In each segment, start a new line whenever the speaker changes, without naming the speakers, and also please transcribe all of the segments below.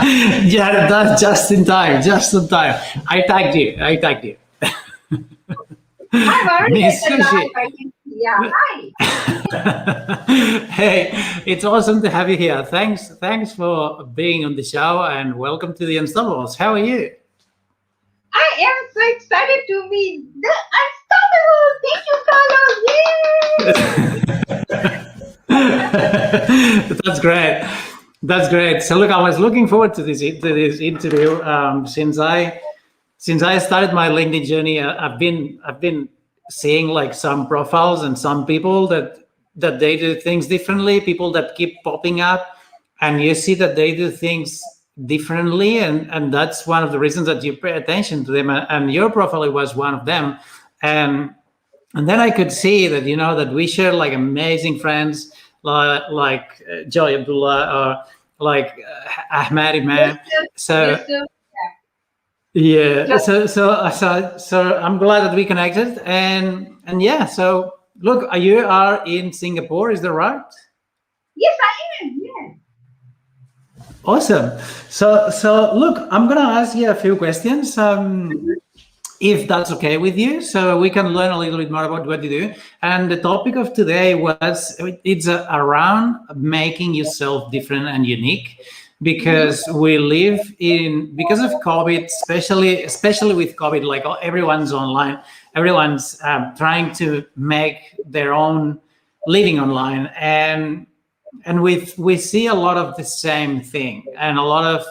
Yeah, that's just in time. Just in time. I tagged you. I tagged you.
I'm already
Miss
at the
Sushi.
live. I can see. Yeah. Hi.
Hey, it's awesome to have you here. Thanks for being on the show, and welcome to the Unstoppables. How are you?
I am so excited to be the unstoppable. Thank you, Carlos. Yay!
That's great. That's great. So look, I was looking forward to this interview since I started my LinkedIn journey. I've been seeing like some profiles and some people that they do things differently. People that keep popping up, and you see that they do things differently, and that's one of the reasons that you pay attention to them. And your profile was one of them, and and then I could see that that we share like amazing friends like Joy Abdullah or like Ahmed.
Yes,
So
sir.
yeah,
Yeah.
so I'm glad that we connected, and yeah. So look, you are in Singapore, is that right?
Yes, I am. Yes.
Awesome. So look, I'm gonna ask you a few questions. If that's okay with you, so we can learn a little bit more about what you do. And the topic of today was it's around making yourself different and unique, because we live in because of COVID, especially with COVID, like everyone's online, everyone's trying to make their own living online, and we see a lot of the same thing and a lot of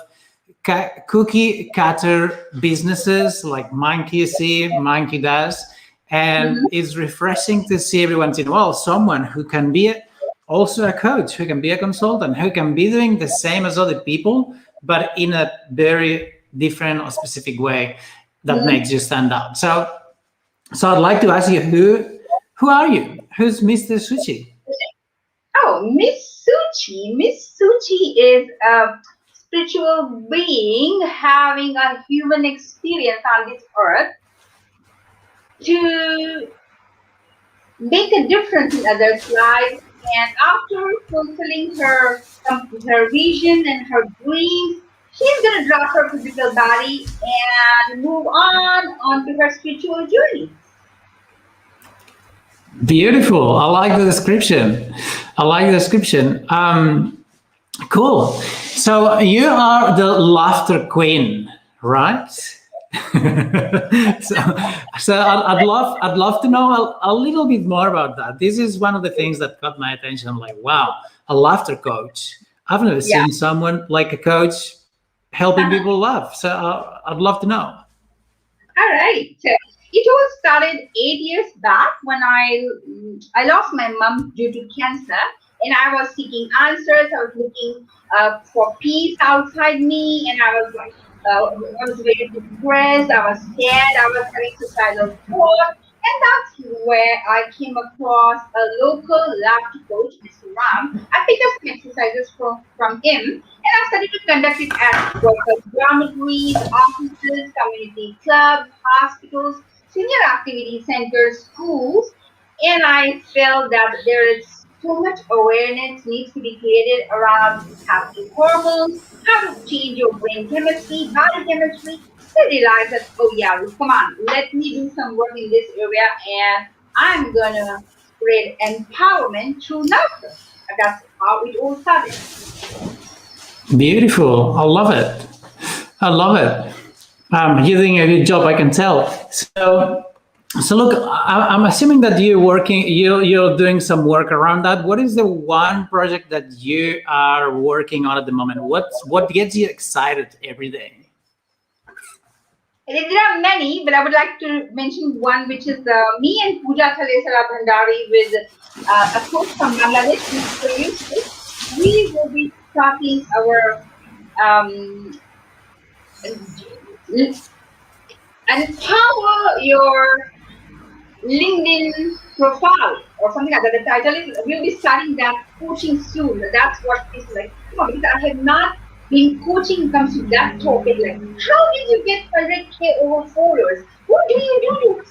cookie cutter businesses like Monkey see, Monkey does, and
Mhm.
it's refreshing to see every once in a while someone who can be also a coach, who can be a consultant, who can be doing the same as other people, but in a very different or specific way that
Mhm.
makes you stand out. So I'd like to ask you, who are you? Who's Mr. Suchi?
Oh, Miss Suchi. Miss Suchi is a spiritual being having a human experience on this earth to make a difference in others' lives. And after fulfilling her vision and her dreams, she's gonna drop her physical body and move on onto her spiritual journey.
Beautiful. I like the description. I like the description. Cool. So you are the laughter queen, right? so, so I'd love to know a little bit more about that. This is one of the things that caught my attention. I'm like, wow, a laughter coach. I've never
Yeah.
seen someone like a coach helping people laugh. So I'd love to know.
All right. So it all started 8 years back when I lost my mom due to cancer, and I was seeking answers. I was looking for peace outside me, and I was very depressed. I was scared. I was having suicidal thoughts, and that's where I came across a local laughter coach, Mr. Ram. I picked up some exercises from him, and I started to conduct it at workers' dormitories, offices, community clubs, hospitals, senior activity centers, schools, and I felt that there is so much awareness needs to be created around happy hormones, how to change your brain chemistry, body chemistry. I realized that, oh yeah, come on, let me do some work in this area, and I'm gonna spread empowerment through laughter. And that's how it all started.
Beautiful. I love it. I love it. You're doing a good job, I can tell. So look, I'm assuming that you're doing some work around that. What is the one project that you are working on at the moment? What gets you excited every day?
There are many, but I would like to mention one, which is me and Pooja Thalesara Bhandari with a coach from Bangladesh, Mr. Yusuf. We will be starting our um, empower your LinkedIn profile or something like that. The title is we'll be starting that coaching soon. That's what it's like. Come on, because I have not been coaching comes to that topic. Like, how did you get 100K over followers? What do you do to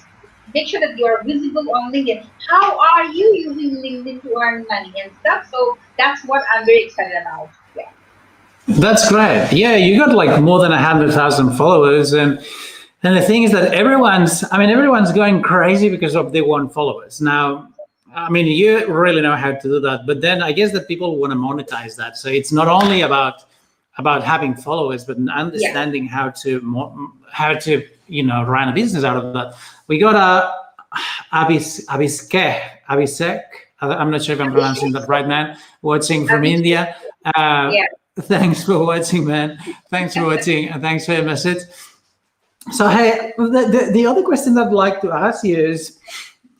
make sure that you are visible on LinkedIn? How are you using LinkedIn to earn money and stuff? So that's what I'm very excited about. Yeah.
That's great. Yeah, you got like more than 100,000 followers, and the thing is that everyone's going crazy because of they want followers. Now, I mean, you really know how to do that, but then I guess that people want to monetize that. So it's not only about having followers, but understanding how to run a business out of that. We got a 𝐒𝐫𝐶. I'm not sure if I'm pronouncing that right, man. Watching from India. Thanks for watching, man. Thanks for watching, and thanks for your message. So, hey, the other question I'd like to ask you is,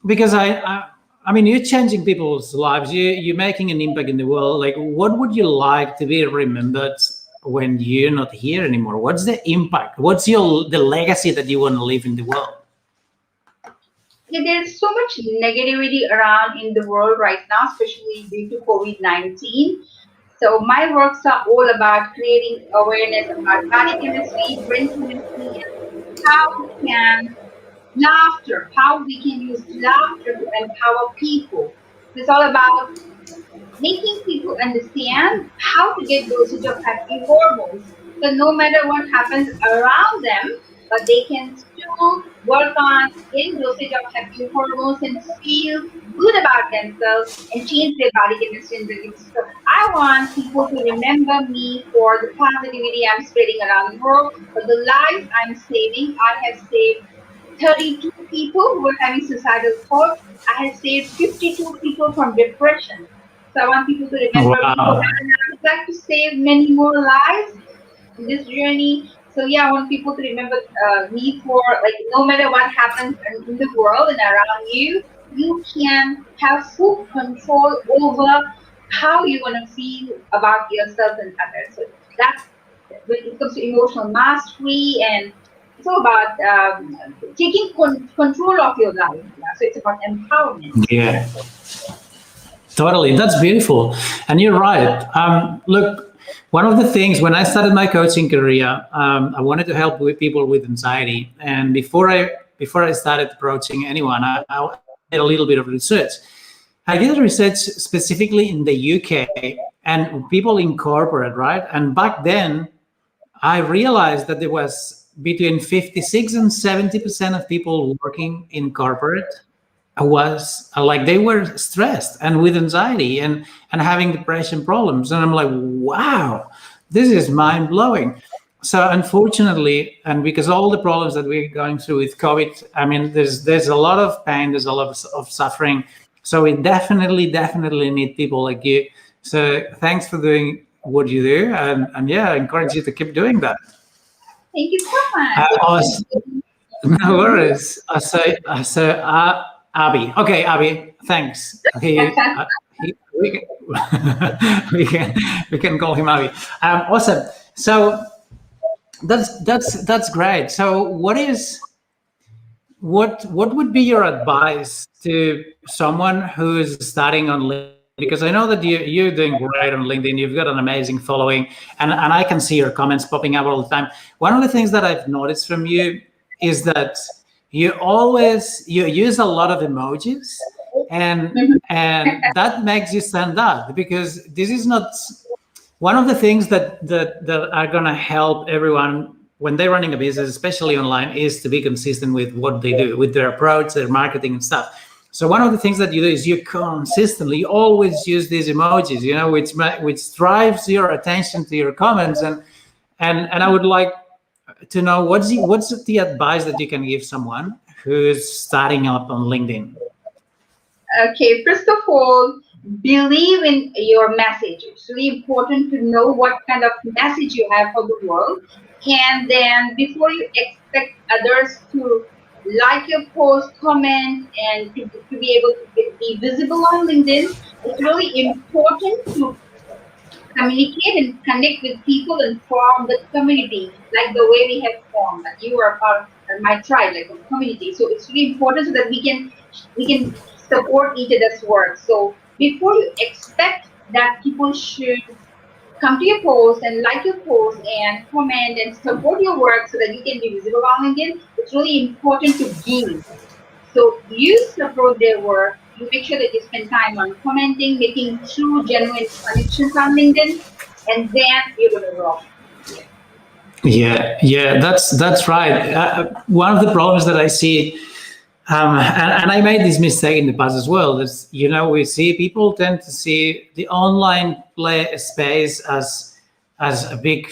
because I mean, you're changing people's lives. You're making an impact in the world. Like, what would you like to be remembered when you're not here anymore? What's the impact? What's the legacy that you want to leave in the world?
Yeah, there's so much negativity around in the world right now, especially due to COVID-19. So my works are all about creating awareness about body chemistry, brain chemistry, and how we can use laughter to empower people. It's all about making people understand how to get dosage of happy hormones. So no matter what happens around them, but they can still work on getting dosage of happy hormones and feel good about themselves and change their body chemistry and beliefs. So I want people to remember me for the positivity I'm spreading around the world, for the lives I'm saving. I have saved 32 people who were having suicidal thoughts. I have saved 52 people from depression. So I want people to remember me, and I would like to save many more lives in this journey. So yeah, I want people to remember me for, like, no matter what happens in the world and around you, you can have full control over how you want to feel about yourself and others. So that's when it comes to emotional mastery, and it's all about taking control of your life. Yeah? So it's about empowerment.
Yeah, totally. That's beautiful. And you're right. Look, one of the things when I started my coaching career, I wanted to help with people with anxiety. And before I started approaching anyone, I did a little bit of research. I did research specifically in the UK and people in corporate, right? And back then, I realized that there was between 56 and 70% of people working in corporate was like they were stressed and with anxiety and having depression problems. And I'm like, wow, this is mind blowing. So unfortunately, and because all the problems that we're going through with COVID, I mean, there's a lot of pain, there's a lot of suffering. So we definitely need people like you. So thanks for doing what you do, and yeah, I encourage you to keep doing that.
Thank you so much.
No worries. Abby. Okay, Abby, thanks. We can call him Abby. Awesome. So that's great. So what would be your advice to someone who's starting on LinkedIn? Because I know that you're doing great on LinkedIn. You've got an amazing following, and I can see your comments popping up all the time. One of the things that I've noticed from you is that you use a lot of emojis, and that makes you stand out, because this is not one of the things that are going to help everyone when they're running a business, especially online, is to be consistent with what they do, with their approach, their marketing and stuff. So one of the things that you do is you consistently always use these emojis, which drives your attention to your comments. And I would like to know what's the advice that you can give someone who's starting up on LinkedIn?
Okay, first of all, believe in your message. It's really important to know what kind of message you have for the world. And then before you expect others to like your post, comment, and to be able to be visible on LinkedIn, it's really important to communicate and connect with people and form the community, like the way we have formed. Like you are part of my tribe, like a community. So it's really important so that we can support each other's work. So before you expect that people should come to your post and like your post and comment and support your work so that you can be visible on LinkedIn, it's really important to give. So you support their work. You make sure that you spend time on commenting, making true, genuine connections on LinkedIn, and then you're going to rock.
Yeah, that's right. One of the problems that I see, and I made this mistake in the past as well, is, we see people tend to see the online play space as a big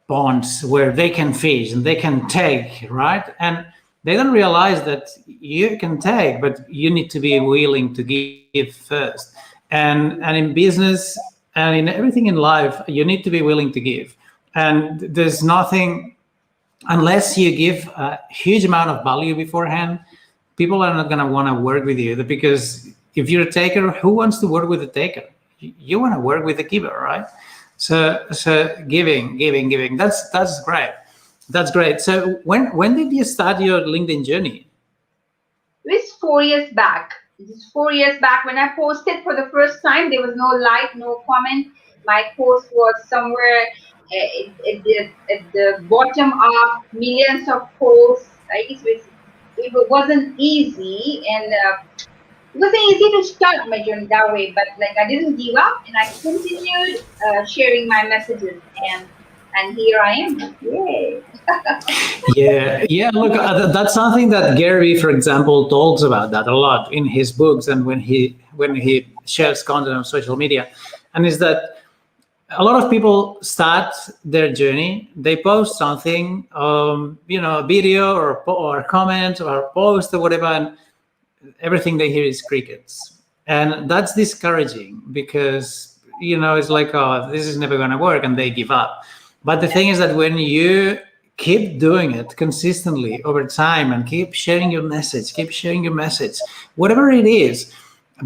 pond where they can fish and they can take, right? And they don't realize that you can take, but you need to be willing to give first. And in business and in everything in life, you need to be willing to give. And there's nothing, unless you give a huge amount of value beforehand, people are not going to want to work with you, because if you're a taker, who wants to work with a taker? You want to work with a giver, right? So giving. That's great. That's great. So when did you start your LinkedIn journey?
It was 4 years back. It was 4 years back when I posted for the first time. There was no like, no comment. My post was somewhere at the bottom of millions of posts. Right? It wasn't easy, and it wasn't easy to start my journey that way. But I didn't give up, and I continued sharing my messages, and here I am. Yay!
Yeah. Look, that's something that Gary, for example, talks about that a lot in his books and when he shares content on social media, and is that a lot of people start their journey. They post something, a video or a comment or a post or whatever, and everything they hear is crickets. And that's discouraging, because, it's like, oh, this is never going to work, and they give up. But the thing is that when you keep doing it consistently over time and keep sharing your message, whatever it is,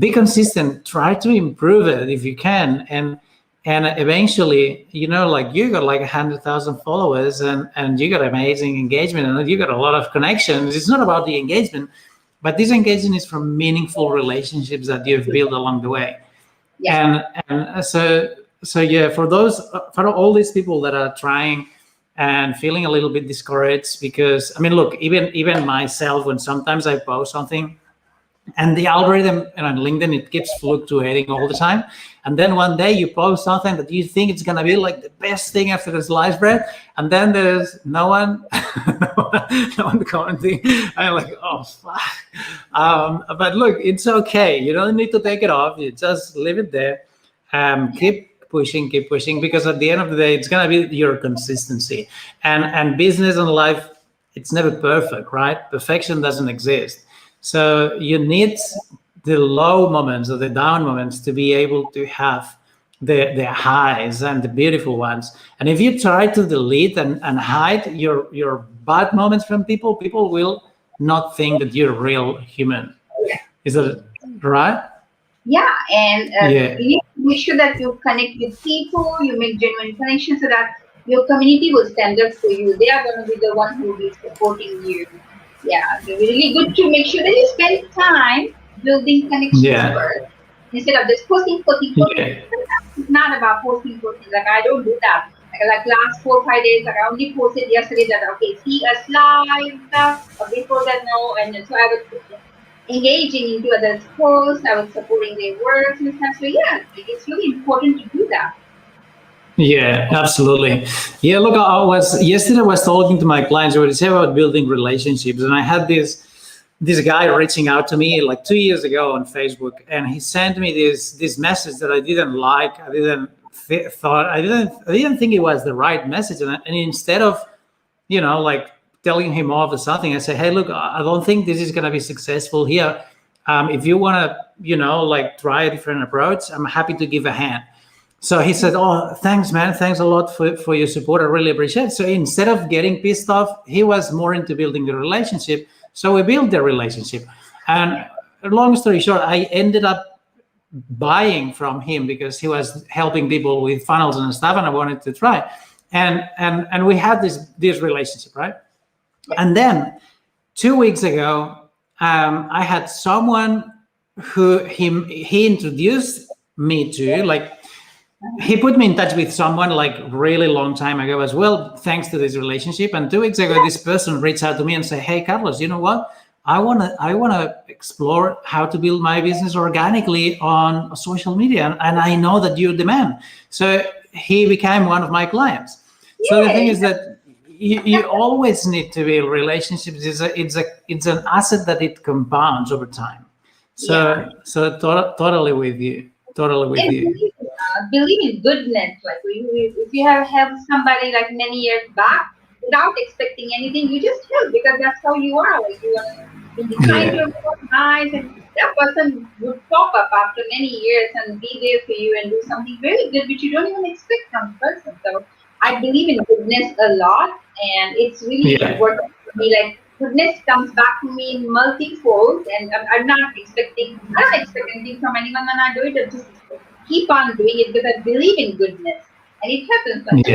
be consistent, try to improve it if you can. And eventually, you got 100,000 followers, and you got amazing engagement, and you got a lot of connections. It's not about the engagement, but this engagement is from meaningful relationships that you've built along the way. Yeah. And so yeah, for all these people that are trying and feeling a little bit discouraged, because look, even myself, when sometimes I post something, and the algorithm on LinkedIn, it keeps fluctuating all the time. And then one day you post something that you think it's going to be like the best thing after the sliced bread. And then there's no one commenting. I'm like, oh, fuck. But look, it's okay. You don't need to take it off. You just leave it there. Keep pushing, because at the end of the day, it's going to be your consistency. And business and life, it's never perfect, right? Perfection doesn't exist. So you need the low moments or the down moments to be able to have the highs and the beautiful ones. And if you try to delete and hide your bad moments from people, people will not think that you're a real human. Is that right?
Yeah, and you need to make sure that you connect with people, you make genuine connections, so that your community will stand up for you. They are going to be the one who will be supporting you. Yeah, it's really good to make sure that you spend time building connections first, instead of just posting. Yeah. It's not about posting. Like, I don't do that. Like last 4 or 5 days, I only posted yesterday that, okay, see us live stuff, or before that, no. And so I was engaging into others' posts, I was supporting their works and stuff. So yeah, it's really important to do that.
Yeah, absolutely. Yeah, look, yesterday I was talking to my clients what it's about building relationships, and I had this guy reaching out to me like 2 years ago on Facebook, and he sent me this message that I didn't like. I didn't think it was the right message, and instead of telling him off or something, I said, hey, look, I don't think this is going to be successful here. If you want to try a different approach, I'm happy to give a hand. So he said, oh, thanks, man. Thanks a lot for your support. I really appreciate it. So instead of getting pissed off, he was more into building the relationship. So we built the relationship. And long story short, I ended up buying from him because he was helping people with funnels and stuff, and I wanted to try. And we had this relationship, right? And then 2 weeks ago, I had someone who he introduced me to, he put me in touch with someone really long time ago as well, thanks to this relationship. And 2 weeks ago, this person reached out to me and said, hey, Carlos, you know what? I wanna explore how to build my business organically on social media, and I know that you're the man. So he became one of my clients. So the thing is that you always need to build relationships. It's an asset that it compounds over time. So totally with you. Totally with you.
Believe in goodness. Like if you have helped somebody like many years back without expecting anything, you just help because that's how you are. Like you want to be kind to everyone, nice, and that person would pop up after many years and be there for you and do something very good which you don't even expect from the person. So I believe in goodness a lot, and it's really important for me. Like goodness comes back to me in multi-fold, and I'm not expecting. I don't expect anything from anyone when I do it. I just keep on doing it because I believe in goodness, and it happens. Like,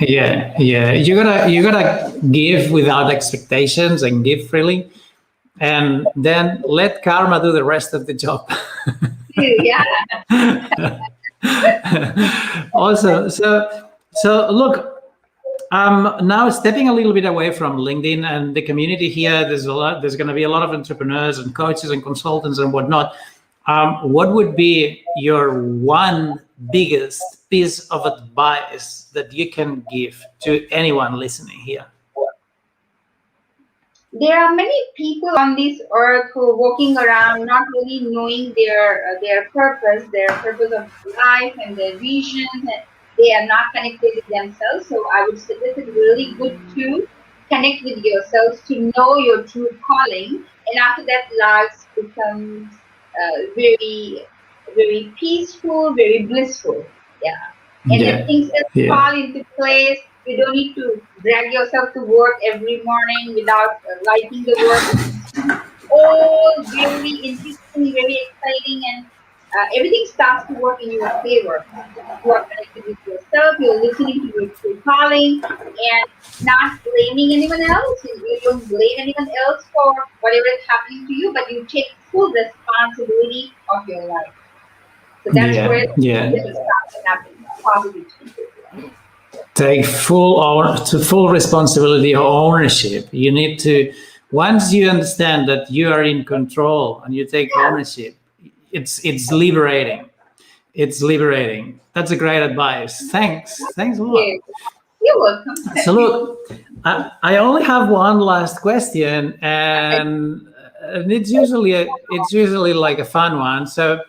yeah. You gotta give without expectations and give freely, and then let karma do the rest of the job. Awesome. So look, now stepping a little bit away from LinkedIn and the community here, there's going to be a lot of entrepreneurs and coaches and consultants and whatnot. What would be your one biggest piece of advice that you can give to anyone listening here?
There are many people on this earth who are walking around not really knowing their purpose of life and their vision. And they are not connected with themselves. So I would say this is really good to connect with yourselves, to know your true calling, and after that, life becomes very, very peaceful, very blissful. And then things just fall into place. You don't need to drag yourself to work every morning without liking the work. All very interesting, very exciting, and everything starts to work in your favor. You are connected with yourself, you're listening to your true calling, and not blaming anyone else. You don't blame anyone else for whatever is happening to you, but you take full responsibility of your life. So that's where it starts to happen. Positive changes.
Take full responsibility or ownership. You need to, once you understand that you are in control and you take ownership, it's liberating. It's liberating. That's a great advice. Thanks a lot.
You're welcome.
So look, I only have one last question, and it's usually like a fun one. So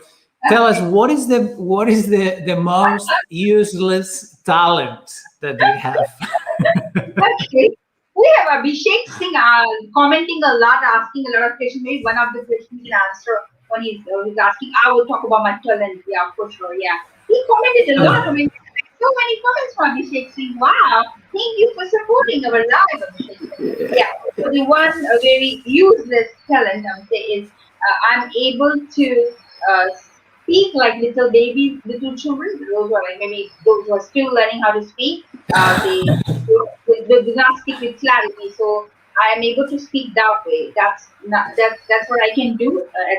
tell us, what is the most useless talent that you have?
Okay. We have _𝐜𝐿 commenting a lot, asking a lot of questions. Maybe one of the questions we can answer when he's asking. I will talk about my talent. Yeah, for sure. Yeah, he commented a lot. I mean, so many comments from _𝐜𝐿. Wow, thank you for supporting our live, _𝐜𝐿. Yeah. So the one very useless talent I would say is I'm able to speak like little babies, little children. Those who are like maybe those who are still learning how to speak. They do not speak with clarity, so I am able to speak that way. That's what I can do. I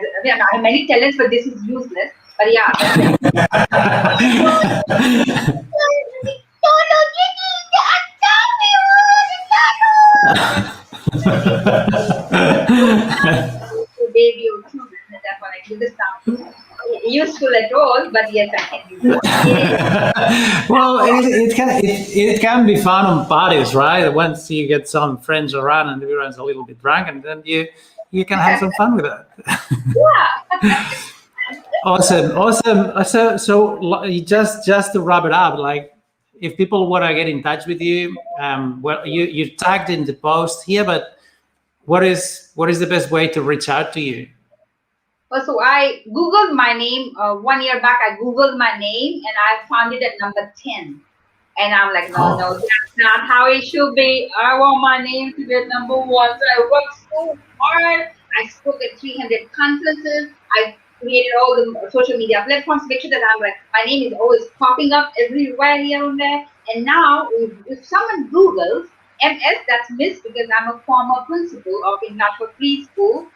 have many talents, but this is useless. But yeah. Baby or children, that's what I do. This sounds useful at all, but yes, I can do that.
Well, it can be fun on parties, right? Once you get some friends around and everyone's a little bit drunk, and then you can have some fun with that.
Yeah.
Awesome. So just to wrap it up, like if people want to get in touch with you, well, you tagged in the post here, but what is the best way to reach out to you?
So I Googled my name 1 year back. I Googled my name and I found it at number 10. And I'm like, no, that's not how it should be. I want my name to be at number 1. So I worked so hard. I spoke at 300 conferences. I created all the social media platforms to make sure that I'm like, my name is always popping up everywhere here and there. And now if someone Googles MS, that's Miss, because I'm a former principal of International Preschool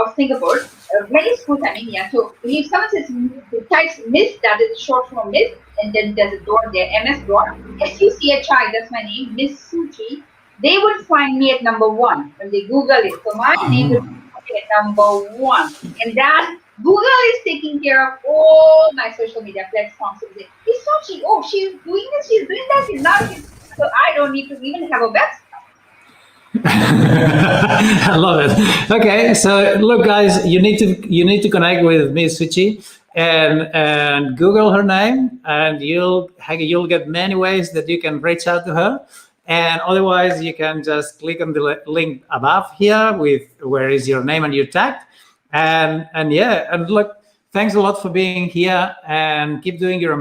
of Singapore, many schools, I mean, yeah. So if someone says, types Miss, that is short for Miss, and then there's a door there, MS door, SUCHI, that's my name, Miss Suchi, they would find me at number 1 when they Google it. So my name would be at number 1. And that Google is taking care of all my social media platforms. It's Suchi. Oh, she's doing this, she's doing that, she's not. So I don't need to even have a website.
I love it. Okay, so look, guys, you need to connect with Miss Suchi and Google her name, and you'll get many ways that you can reach out to her. And otherwise, you can just click on the link above here with where is your name and your tag. And yeah, and look, thanks a lot for being here, and keep doing the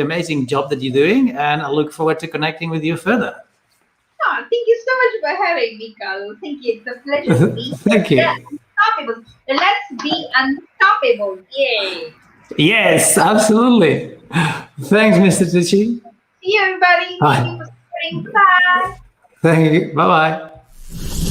amazing job that you're doing. And I look forward to connecting with you further.
Oh, thank you so much for having me, Carlo. Thank you. It's a pleasure to be here.
Thank you.
Unstoppable. Let's be unstoppable. Yay.
Yes, absolutely. Thanks, Mr. Suchi.
See you, everybody.
Bye.
Thank you for supporting. Bye.
Thank you. Bye-bye.